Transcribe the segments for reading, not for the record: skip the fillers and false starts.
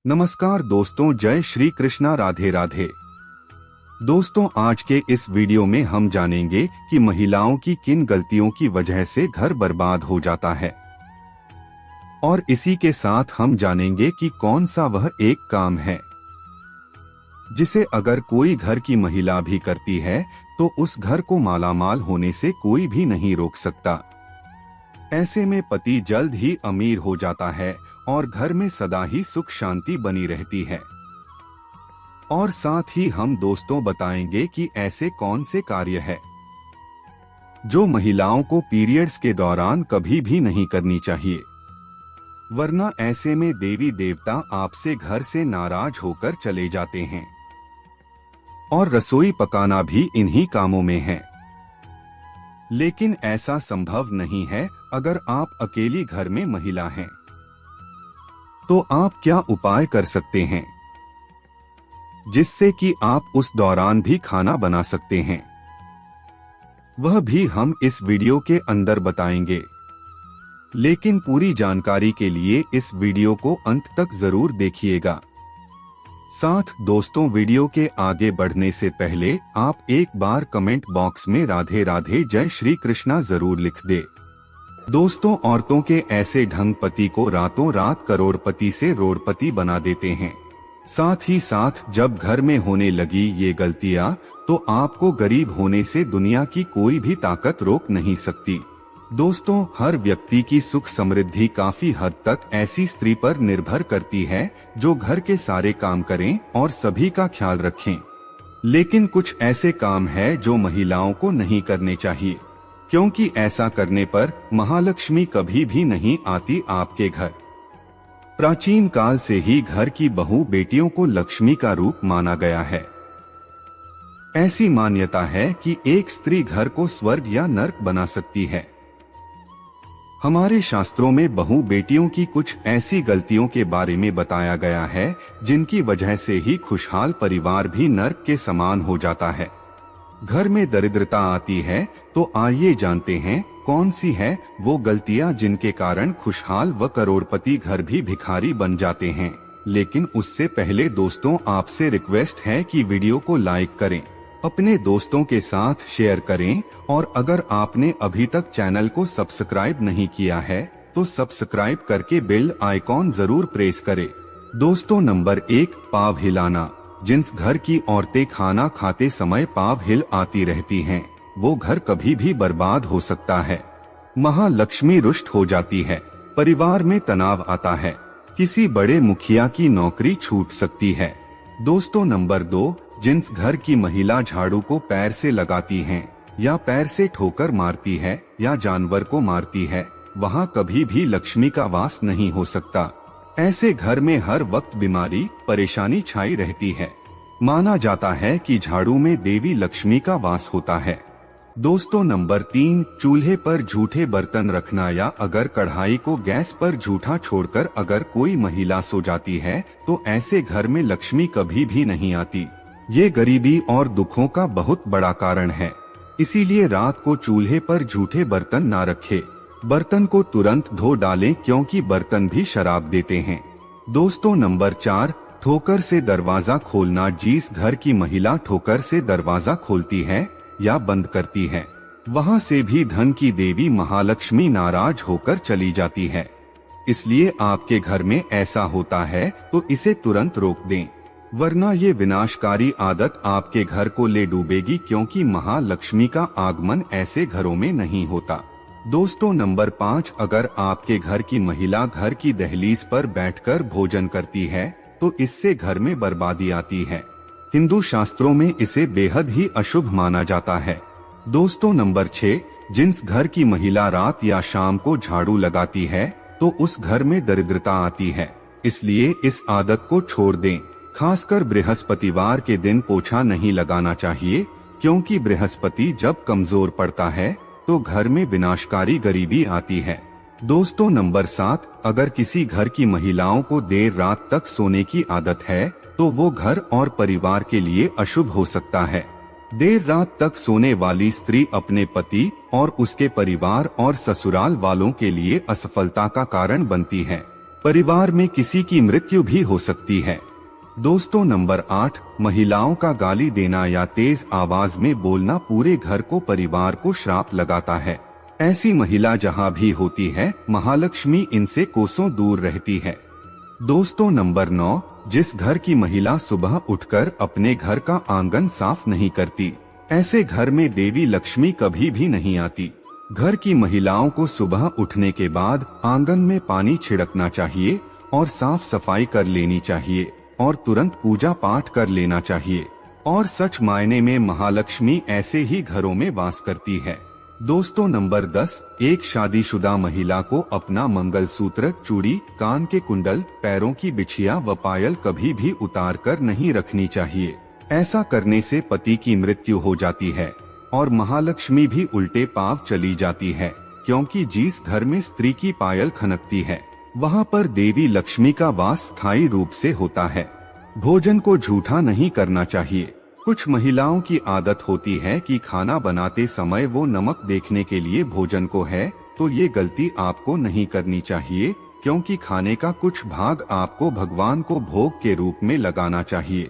नमस्कार दोस्तों, जय श्री कृष्णा, राधे राधे। दोस्तों, आज के इस वीडियो में हम जानेंगे कि महिलाओं की किन गलतियों की वजह से घर बर्बाद हो जाता है और इसी के साथ हम जानेंगे कि कौन सा वह एक काम है जिसे अगर कोई घर की महिला भी करती है तो उस घर को मालामाल होने से कोई भी नहीं रोक सकता। ऐसे में पति जल्द ही अमीर हो जाता है और घर में सदा ही सुख शांति बनी रहती है। और साथ ही हम दोस्तों बताएंगे कि ऐसे कौन से कार्य है जो महिलाओं को पीरियड्स के दौरान कभी भी नहीं करनी चाहिए, वरना ऐसे में देवी देवता आपसे घर से नाराज होकर चले जाते हैं। और रसोई पकाना भी इन्हीं कामों में है, लेकिन ऐसा संभव नहीं है अगर आप अकेली घर में महिला हैं। तो आप क्या उपाय कर सकते हैं जिससे कि आप उस दौरान भी खाना बना सकते हैं, वह भी हम इस वीडियो के अंदर बताएंगे। लेकिन पूरी जानकारी के लिए इस वीडियो को अंत तक जरूर देखिएगा। साथ दोस्तों, वीडियो के आगे बढ़ने से पहले आप एक बार कमेंट बॉक्स में राधे राधे जय श्री कृष्णा जरूर लिख दे। दोस्तों, औरतों के ऐसे ढंग पति को रातों रात करोड़पति से रोड़पति बना देते हैं। साथ ही साथ जब घर में होने लगी ये गलतियां तो आपको गरीब होने से दुनिया की कोई भी ताकत रोक नहीं सकती। दोस्तों, हर व्यक्ति की सुख समृद्धि काफी हद तक ऐसी स्त्री पर निर्भर करती है जो घर के सारे काम करें और सभी का ख्याल रखें। लेकिन कुछ ऐसे काम है जो महिलाओं को नहीं करने चाहिए, क्योंकि ऐसा करने पर महालक्ष्मी कभी भी नहीं आती आपके घर। प्राचीन काल से ही घर की बहू बेटियों को लक्ष्मी का रूप माना गया है। ऐसी मान्यता है कि एक स्त्री घर को स्वर्ग या नर्क बना सकती है। हमारे शास्त्रों में बहू बेटियों की कुछ ऐसी गलतियों के बारे में बताया गया है जिनकी वजह से ही खुशहाल परिवार भी नर्क के समान हो जाता है। घर में दरिद्रता आती है तो आइए जानते हैं कौन सी है वो गलतियां जिनके कारण खुशहाल व करोड़पति घर भी भिखारी बन जाते हैं। लेकिन उससे पहले दोस्तों, आपसे रिक्वेस्ट है कि वीडियो को लाइक करें, अपने दोस्तों के साथ शेयर करें और अगर आपने अभी तक चैनल को सब्सक्राइब नहीं किया है तो सब्सक्राइब करके बेल आइकॉन जरूर प्रेस करें। दोस्तों, नंबर 1, पाँव हिलाना। जिस घर की औरतें खाना खाते समय पाँव हिल आती रहती हैं, वो घर कभी भी बर्बाद हो सकता है। महालक्ष्मी रुष्ट हो जाती है, परिवार में तनाव आता है, किसी बड़े मुखिया की नौकरी छूट सकती है। दोस्तों, नंबर 2, जिस घर की महिला झाड़ू को पैर से लगाती हैं या पैर से ठोकर मारती है या जानवर को मारती है, वहाँ कभी भी लक्ष्मी का वास नहीं हो सकता। ऐसे घर में हर वक्त बीमारी परेशानी छाई रहती है। माना जाता है कि झाड़ू में देवी लक्ष्मी का वास होता है। दोस्तों, नंबर 3, चूल्हे पर झूठे बर्तन रखना या अगर कढ़ाई को गैस पर झूठा छोड़कर अगर कोई महिला सो जाती है तो ऐसे घर में लक्ष्मी कभी भी नहीं आती। ये गरीबी और दुखों का बहुत बड़ा कारण है। इसीलिए रात को चूल्हे पर झूठे बर्तन ना रखें। बर्तन को तुरंत धो डालें क्योंकि बर्तन भी शराब देते हैं। दोस्तों, नंबर 4, ठोकर से दरवाजा खोलना। जिस घर की महिला ठोकर से दरवाजा खोलती है या बंद करती है, वहां से भी धन की देवी महालक्ष्मी नाराज होकर चली जाती है। इसलिए आपके घर में ऐसा होता है तो इसे तुरंत रोक दें, वरना ये विनाशकारी आदत आपके घर को ले डूबेगी, क्योंकि महालक्ष्मी का आगमन ऐसे घरों में नहीं होता। दोस्तों, नंबर 5, अगर आपके घर की महिला घर की दहलीज पर बैठकर भोजन करती है तो इससे घर में बर्बादी आती है। हिंदू शास्त्रों में इसे बेहद ही अशुभ माना जाता है। दोस्तों, नंबर 6, जिस घर की महिला रात या शाम को झाड़ू लगाती है तो उस घर में दरिद्रता आती है। इसलिए इस आदत को छोड़ दें। खासकर बृहस्पतिवार के दिन पोछा नहीं लगाना चाहिए, क्योंकि बृहस्पति जब कमजोर पड़ता है तो घर में विनाशकारी गरीबी आती है। दोस्तों, नंबर 7, अगर किसी घर की महिलाओं को देर रात तक सोने की आदत है तो वो घर और परिवार के लिए अशुभ हो सकता है। देर रात तक सोने वाली स्त्री अपने पति और उसके परिवार और ससुराल वालों के लिए असफलता का कारण बनती है। परिवार में किसी की मृत्यु भी हो सकती है। दोस्तों नंबर 8, महिलाओं का गाली देना या तेज आवाज में बोलना पूरे घर को परिवार को श्राप लगाता है। ऐसी महिला जहां भी होती है, महालक्ष्मी इनसे कोसों दूर रहती है। दोस्तों नंबर 9, जिस घर की महिला सुबह उठकर अपने घर का आंगन साफ नहीं करती, ऐसे घर में देवी लक्ष्मी कभी भी नहीं आती। घर की महिलाओं को सुबह उठने के बाद आंगन में पानी छिड़कना चाहिए और साफ सफाई कर लेनी चाहिए और तुरंत पूजा पाठ कर लेना चाहिए। और सच मायने में महालक्ष्मी ऐसे ही घरों में वास करती है। दोस्तों नंबर 10, एक शादीशुदा महिला को अपना मंगलसूत्र, चूड़ी, कान के कुंडल, पैरों की बिछिया व पायल कभी भी उतार कर नहीं रखनी चाहिए। ऐसा करने से पति की मृत्यु हो जाती है और महालक्ष्मी भी उल्टे पांव चली जाती है, क्योंकि जिस घर में स्त्री की पायल खनकती है वहां पर देवी लक्ष्मी का वास स्थायी रूप से होता है। भोजन को झूठा नहीं करना चाहिए। कुछ महिलाओं की आदत होती है कि खाना बनाते समय वो नमक देखने के लिए भोजन को है, तो ये गलती आपको नहीं करनी चाहिए, क्योंकि खाने का कुछ भाग आपको भगवान को भोग के रूप में लगाना चाहिए।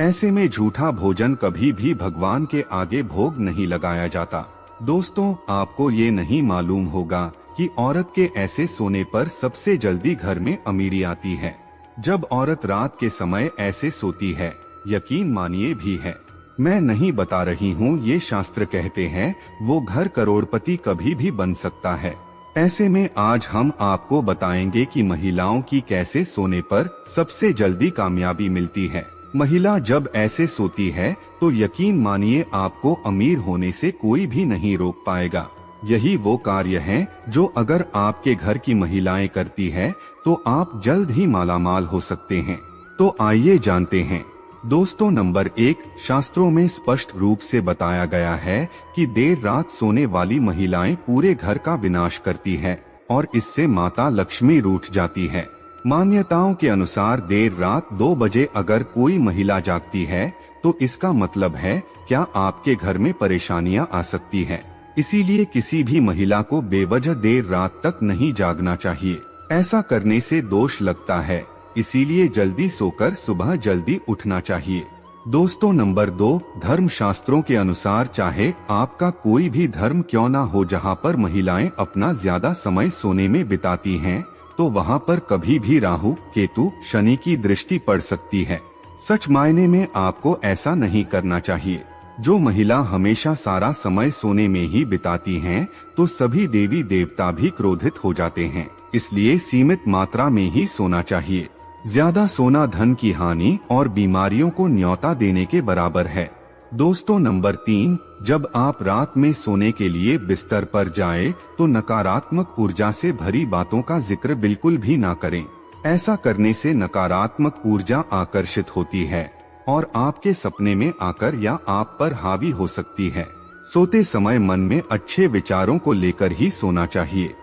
ऐसे में झूठा भोजन कभी भी भगवान के आगे भोग नहीं लगाया जाता। दोस्तों आपको ये नहीं मालूम होगा कि औरत के ऐसे सोने पर सबसे जल्दी घर में अमीरी आती है। जब औरत रात के समय ऐसे सोती है, यकीन मानिए भी है, मैं नहीं बता रही हूँ, ये शास्त्र कहते हैं, वो घर करोड़पति कभी भी बन सकता है। ऐसे में आज हम आपको बताएंगे कि महिलाओं की कैसे सोने पर सबसे जल्दी कामयाबी मिलती है। महिला जब ऐसे सोती है तो यकीन मानिए आपको अमीर होने से कोई भी नहीं रोक पाएगा। यही वो कार्य है जो अगर आपके घर की महिलाएं करती है तो आप जल्द ही मालामाल हो सकते हैं। तो आइए जानते हैं। दोस्तों नंबर 1, शास्त्रों में स्पष्ट रूप से बताया गया है कि देर रात सोने वाली महिलाएं पूरे घर का विनाश करती है और इससे माता लक्ष्मी रूठ जाती है। मान्यताओं के अनुसार देर रात 2 बजे अगर कोई महिला जागती है तो इसका मतलब है क्या आपके घर में परेशानियां आ सकती है। इसीलिए किसी भी महिला को बेवजह देर रात तक नहीं जागना चाहिए। ऐसा करने से दोष लगता है, इसीलिए जल्दी सोकर सुबह जल्दी उठना चाहिए। दोस्तों नंबर 2, धर्म शास्त्रों के अनुसार चाहे आपका कोई भी धर्म क्यों ना हो, जहां पर महिलाएं अपना ज्यादा समय सोने में बिताती हैं, तो वहां पर कभी भी राहु, केतु, शनि की दृष्टि पड़ सकती है। सच मायने में आपको ऐसा नहीं करना चाहिए। जो महिला हमेशा सारा समय सोने में ही बिताती हैं, तो सभी देवी देवता भी क्रोधित हो जाते हैं। इसलिए सीमित मात्रा में ही सोना चाहिए। ज्यादा सोना धन की हानि और बीमारियों को न्योता देने के बराबर है। दोस्तों नंबर 3, जब आप रात में सोने के लिए बिस्तर पर जाएं, तो नकारात्मक ऊर्जा से भरी बातों का जिक्र बिल्कुल भी ना करें। ऐसा करने से नकारात्मक ऊर्जा आकर्षित होती है और आपके सपने में आकर या आप पर हावी हो सकती है। सोते समय मन में अच्छे विचारों को लेकर ही सोना चाहिए,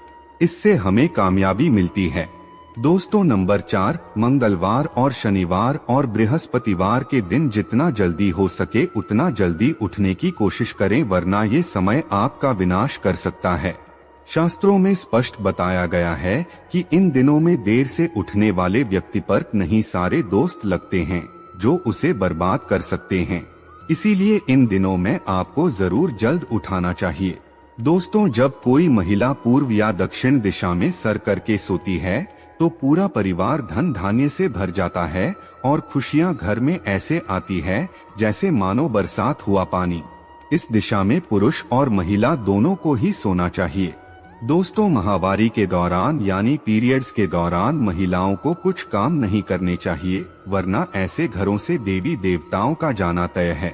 इससे हमें कामयाबी मिलती है। दोस्तों नंबर 4, मंगलवार और शनिवार और बृहस्पतिवार के दिन जितना जल्दी हो सके उतना जल्दी उठने की कोशिश करें, वरना ये समय आपका विनाश कर सकता है। शास्त्रों में स्पष्ट बताया गया है कि इन दिनों में देर से उठने वाले व्यक्ति पर नहीं सारे दोस्त लगते हैं जो उसे बर्बाद कर सकते हैं। इसीलिए इन दिनों में आपको जरूर जल्द उठाना चाहिए। दोस्तों जब कोई महिला पूर्व या दक्षिण दिशा में सर करके सोती है तो पूरा परिवार धन धान्य से भर जाता है और खुशियां घर में ऐसे आती है जैसे मानो बरसात हुआ पानी। इस दिशा में पुरुष और महिला दोनों को ही सोना चाहिए। दोस्तों माहवारी के दौरान यानी पीरियड्स के दौरान महिलाओं को कुछ काम नहीं करने चाहिए, वरना ऐसे घरों से देवी देवताओं का जाना तय है।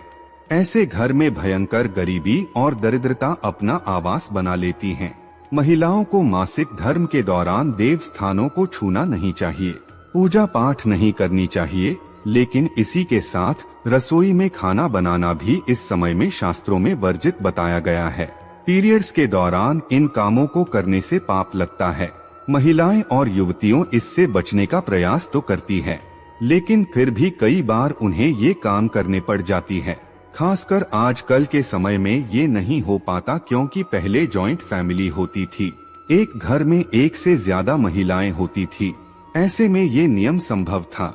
ऐसे घर में भयंकर गरीबी और दरिद्रता अपना आवास बना लेती हैं। महिलाओं को मासिक धर्म के दौरान देव स्थानों को छूना नहीं चाहिए, पूजा पाठ नहीं करनी चाहिए, लेकिन इसी के साथ रसोई में खाना बनाना भी इस समय में शास्त्रों में वर्जित बताया गया है। पीरियड्स के दौरान इन कामों को करने से पाप लगता है। महिलाएं और युवतियों इससे बचने का प्रयास तो करती है, लेकिन फिर भी कई बार उन्हें ये काम करने पड़ जाती है। खासकर आजकल के समय में ये नहीं हो पाता, क्योंकि पहले जॉइंट फैमिली होती थी, एक घर में एक से ज्यादा महिलाएं होती थी। ऐसे में ये नियम संभव था।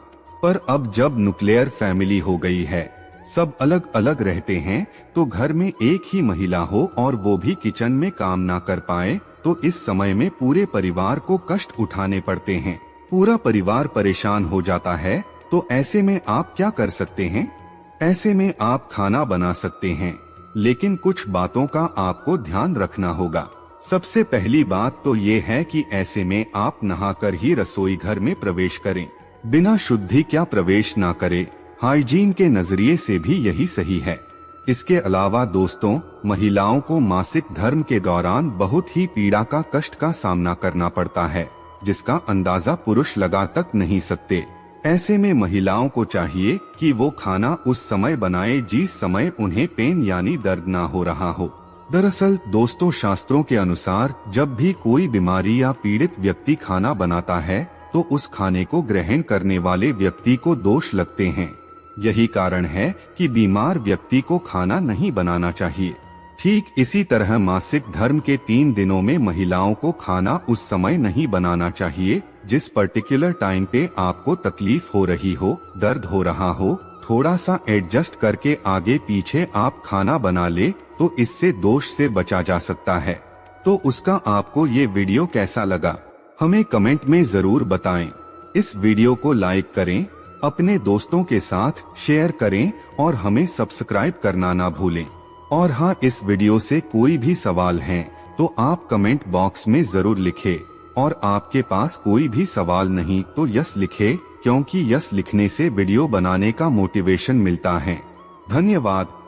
पर अब जब न्यूक्लियर फैमिली हो गई है, सब अलग अलग रहते हैं, तो घर में एक ही महिला हो और वो भी किचन में काम ना कर पाए, तो इस समय में पूरे परिवार को कष्ट उठाने पड़ते हैं। पूरा परिवार परेशान हो जाता है। तो ऐसे में आप क्या कर सकते हैं? ऐसे में आप खाना बना सकते हैं, लेकिन कुछ बातों का आपको ध्यान रखना होगा। सबसे पहली बात तो ये है कि ऐसे में आप नहाकर ही रसोई घर में प्रवेश करें, बिना शुद्धि क्या प्रवेश ना करें। हाइजीन के नजरिए से भी यही सही है। इसके अलावा दोस्तों, महिलाओं को मासिक धर्म के दौरान बहुत ही पीड़ा का कष्ट का सामना करना पड़ता है, जिसका अंदाजा पुरुष लगा तक नहीं सकते। ऐसे में महिलाओं को चाहिए कि वो खाना उस समय बनाए जिस समय उन्हें पेन यानी दर्द ना हो रहा हो। दरअसल दोस्तों, शास्त्रों के अनुसार जब भी कोई बीमारी या पीड़ित व्यक्ति खाना बनाता है, तो उस खाने को ग्रहण करने वाले व्यक्ति को दोष लगते हैं। यही कारण है कि बीमार व्यक्ति को खाना नहीं बनाना चाहिए। ठीक इसी तरह मासिक धर्म के 3 दिनों में महिलाओं को खाना उस समय नहीं बनाना चाहिए जिस पर्टिकुलर टाइम पे आपको तकलीफ हो रही हो, दर्द हो रहा हो। थोड़ा सा एडजस्ट करके आगे पीछे आप खाना बना ले तो इससे दोष से बचा जा सकता है। तो उसका आपको ये वीडियो कैसा लगा, हमें कमेंट में जरूर बताएं। इस वीडियो को लाइक करें, अपने दोस्तों के साथ शेयर करें और हमें सब्सक्राइब करना ना भूलें। और हाँ, इस वीडियो से कोई भी सवाल है तो आप कमेंट बॉक्स में जरूर लिखें, और आपके पास कोई भी सवाल नहीं तो यस लिखें, क्योंकि यस लिखने से वीडियो बनाने का मोटिवेशन मिलता है। धन्यवाद।